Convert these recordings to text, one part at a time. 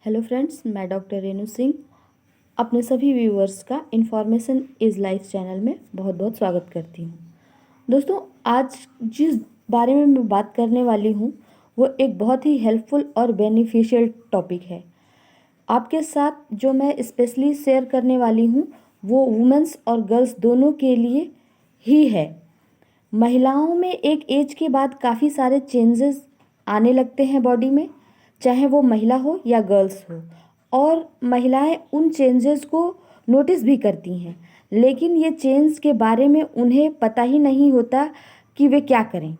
Hello friends, मैं doctor Renu Singh अपने सभी व्यूअर्स का इन्फॉर्मेशन इज़ लाइफ चैनल में बहुत बहुत स्वागत करती हूँ। दोस्तों, आज जिस बारे में मैं बात करने वाली हूँ वो एक बहुत ही हेल्पफुल और बेनिफिशियल टॉपिक है। आपके साथ जो मैं स्पेशली शेयर करने वाली हूँ वो वुमेंस और गर्ल्स दोनों के लिए ही है। महिलाओं में एक एज के बाद काफ़ी सारे चेंजेस आने लगते हैं बॉडी में, चाहे वो महिला हो या गर्ल्स हो, और महिलाएं उन चेंजेस को नोटिस भी करती हैं, लेकिन ये चेंज के बारे में उन्हें पता ही नहीं होता कि वे क्या करें।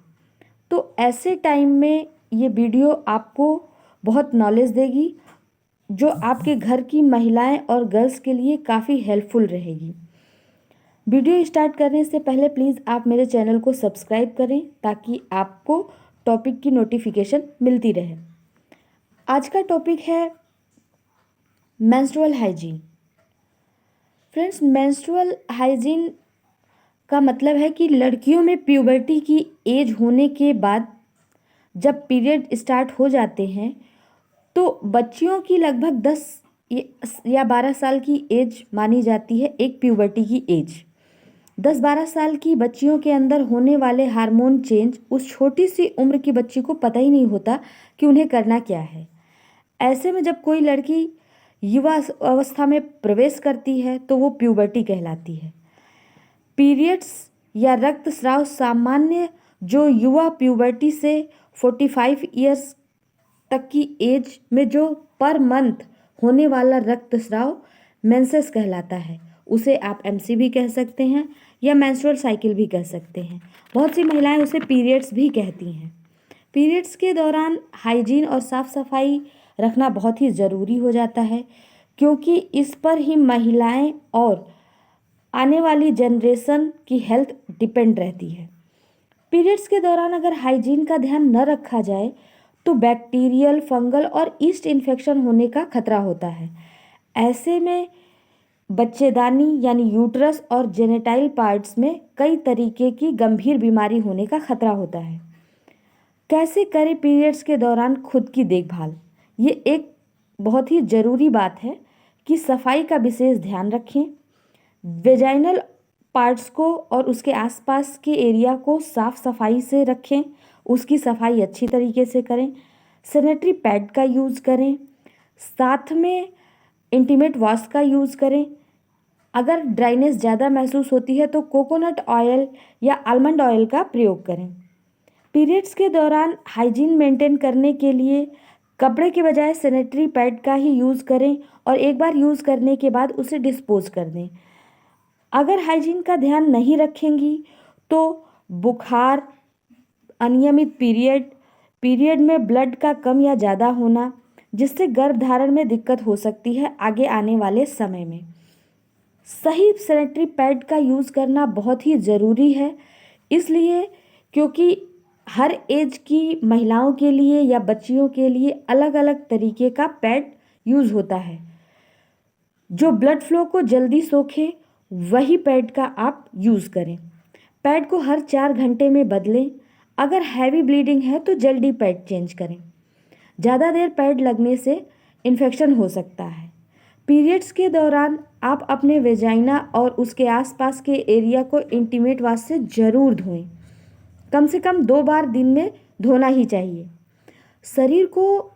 तो ऐसे टाइम में ये वीडियो आपको बहुत नॉलेज देगी, जो आपके घर की महिलाएं और गर्ल्स के लिए काफ़ी हेल्पफुल रहेगी। वीडियो स्टार्ट करने से पहले प्लीज़ आप मेरे चैनल को सब्सक्राइब करें ताकि आपको टॉपिक की नोटिफिकेशन मिलती रहे। आज का टॉपिक है menstrual hygiene. Friends, menstrual hygiene का मतलब है कि लड़कियों में प्यूबर्टी की एज होने के बाद जब पीरियड स्टार्ट हो जाते हैं तो बच्चियों की लगभग 10 या 12 साल की एज मानी जाती है एक प्यूबर्टी की एज। 10-12 साल की बच्चियों के अंदर होने वाले हार्मोन चेंज उस छोटी सी उम्र की बच्ची को पता ही नहीं होता कि उन्हें करना क्या है। ऐसे में जब कोई लड़की युवा अवस्था में प्रवेश करती है तो वो प्यूबर्टी कहलाती है। पीरियड्स या रक्तस्राव सामान्य जो युवा प्यूबर्टी से 45 ईयर्स तक की एज में जो पर मंथ होने वाला रक्तस्राव मेंसेस कहलाता है। उसे आप एमसी भी कह सकते हैं या मेंस्ट्रुअल साइकिल भी कह सकते हैं। बहुत सी महिलाएं उसे पीरियड्स भी कहती हैं। पीरियड्स के दौरान हाइजीन और साफ सफाई रखना बहुत ही ज़रूरी हो जाता है, क्योंकि इस पर ही महिलाएं और आने वाली जनरेशन की हेल्थ डिपेंड रहती है। पीरियड्स के दौरान अगर हाइजीन का ध्यान न रखा जाए तो बैक्टीरियल, फंगल और ईस्ट इन्फेक्शन होने का खतरा होता है। ऐसे में बच्चेदानी यानी यूट्रस और जेनेटाइल पार्ट्स में कई तरीके की गंभीर बीमारी होने का खतरा होता है। कैसे करें पीरियड्स के दौरान खुद की देखभाल? ये एक बहुत ही ज़रूरी बात है कि सफाई का विशेष ध्यान रखें। वेजाइनल पार्ट्स को और उसके आसपास के एरिया को साफ सफाई से रखें, उसकी सफाई अच्छी तरीके से करें। सैनिटरी पैड का यूज़ करें, साथ में इंटीमेट वॉश का यूज़ करें। अगर ड्राइनेस ज़्यादा महसूस होती है तो कोकोनट ऑयल या आलमंड ऑयल का प्रयोग करें। पीरियड्स के दौरान हाइजीन मेंटेन करने के लिए कपड़े के बजाय सैनिटरी पैड का ही यूज़ करें और एक बार यूज़ करने के बाद उसे डिस्पोज कर दें। अगर हाइजीन का ध्यान नहीं रखेंगी तो बुखार, अनियमित पीरियड में ब्लड का कम या ज़्यादा होना, जिससे गर्भधारण में दिक्कत हो सकती है आगे आने वाले समय में। सही सैनिटरी पैड का यूज़ करना बहुत ही ज़रूरी है, इसलिए क्योंकि हर एज की महिलाओं के लिए या बच्चियों के लिए अलग अलग तरीके का पैड यूज़ होता है। जो ब्लड फ्लो को जल्दी सोखे वही पैड का आप यूज़ करें। पैड को हर 4 घंटे में बदलें। अगर हैवी ब्लीडिंग है तो जल्दी पैड चेंज करें। ज़्यादा देर पैड लगने से इन्फेक्शन हो सकता है। पीरियड्स के दौरान आप अपने वेजाइना और उसके आसपास के एरिया को इंटीमेट वॉश से ज़रूर धोएं। कम से कम 2 बार दिन में धोना ही चाहिए। शरीर को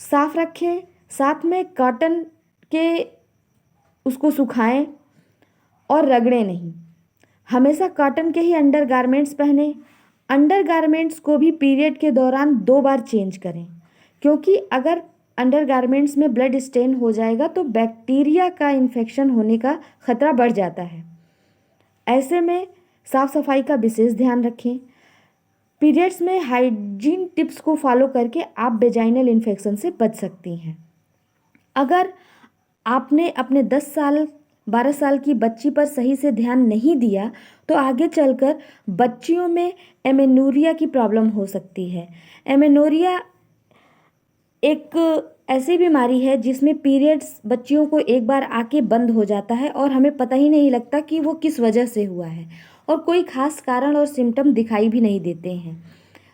साफ रखें, साथ में कॉटन के उसको सुखाएं और रगड़ें नहीं। हमेशा कॉटन के ही अंडर गारमेंट्स पहने। अंडर गारमेंट्स को भी पीरियड के दौरान 2 बार चेंज करें, क्योंकि अगर अंडर गारमेंट्स में ब्लड स्टेन हो जाएगा तो बैक्टीरिया का इन्फेक्शन होने का खतरा बढ़ जाता है। ऐसे में साफ सफाई का विशेष ध्यान रखें। पीरियड्स में हाइजीन टिप्स को फॉलो करके आप वेजाइनल इन्फेक्शन से बच सकती हैं। अगर आपने अपने 10 साल 12 साल की बच्ची पर सही से ध्यान नहीं दिया तो आगे चलकर बच्चियों में एमेनोरिया की प्रॉब्लम हो सकती है। एमेनोरिया एक ऐसी बीमारी है जिसमें पीरियड्स बच्चियों को एक बार आके बंद हो जाता है और हमें पता ही नहीं लगता कि वो किस वजह से हुआ है, और कोई खास कारण और सिम्टम दिखाई भी नहीं देते हैं।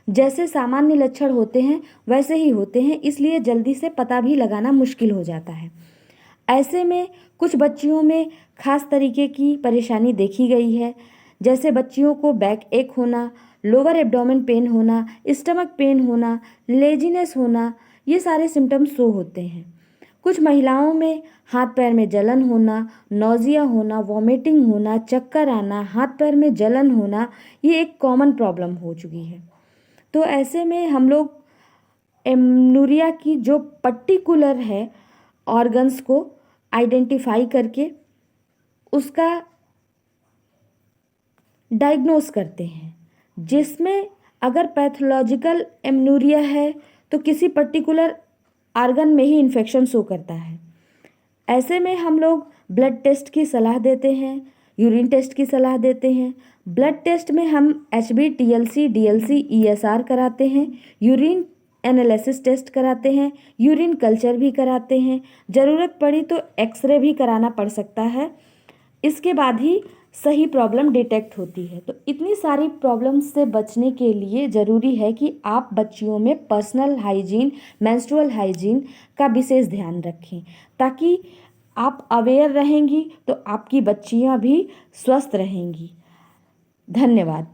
जैसे सामान्य लक्षण होते हैं वैसे ही होते हैं, इसलिए जल्दी से पता भी लगाना मुश्किल हो जाता है। ऐसे में कुछ बच्चियों में खास तरीके की परेशानी देखी गई है, जैसे बच्चियों को बैक एक होना, लोअर एब्डोमेन पेन होना, स्टमक पेन होना, लेजीनेस होना, ये सारे सिम्टम्स शो होते हैं। कुछ महिलाओं में हाथ पैर में जलन होना, नौजिया होना, वॉमिटिंग होना, चक्कर आना, हाथ पैर में जलन होना, ये एक कॉमन प्रॉब्लम हो चुकी है। तो ऐसे में हम लोग एमनूरिया की जो पर्टिकुलर है ऑर्गन्स को आइडेंटिफाई करके उसका डायग्नोस करते हैं, जिसमें अगर पैथोलॉजिकल एमनूरिया है तो किसी पर्टिकुलर आर्गन में ही इन्फेक्शन शो करता है। ऐसे में हम लोग ब्लड टेस्ट की सलाह देते हैं, यूरिन टेस्ट की सलाह देते हैं। ब्लड टेस्ट में हम HB, TLC, DLC, ESR कराते हैं, यूरिन एनालिसिस टेस्ट कराते हैं, यूरिन कल्चर भी कराते हैं, ज़रूरत पड़ी तो एक्सरे भी कराना पड़ सकता है। इसके बाद ही सही प्रॉब्लम डिटेक्ट होती है। तो इतनी सारी प्रॉब्लम्स से बचने के लिए ज़रूरी है कि आप बच्चियों में पर्सनल हाइजीन, मेंस्ट्रुअल हाइजीन का विशेष ध्यान रखें, ताकि आप अवेयर रहेंगी तो आपकी बच्चियां भी स्वस्थ रहेंगी। धन्यवाद।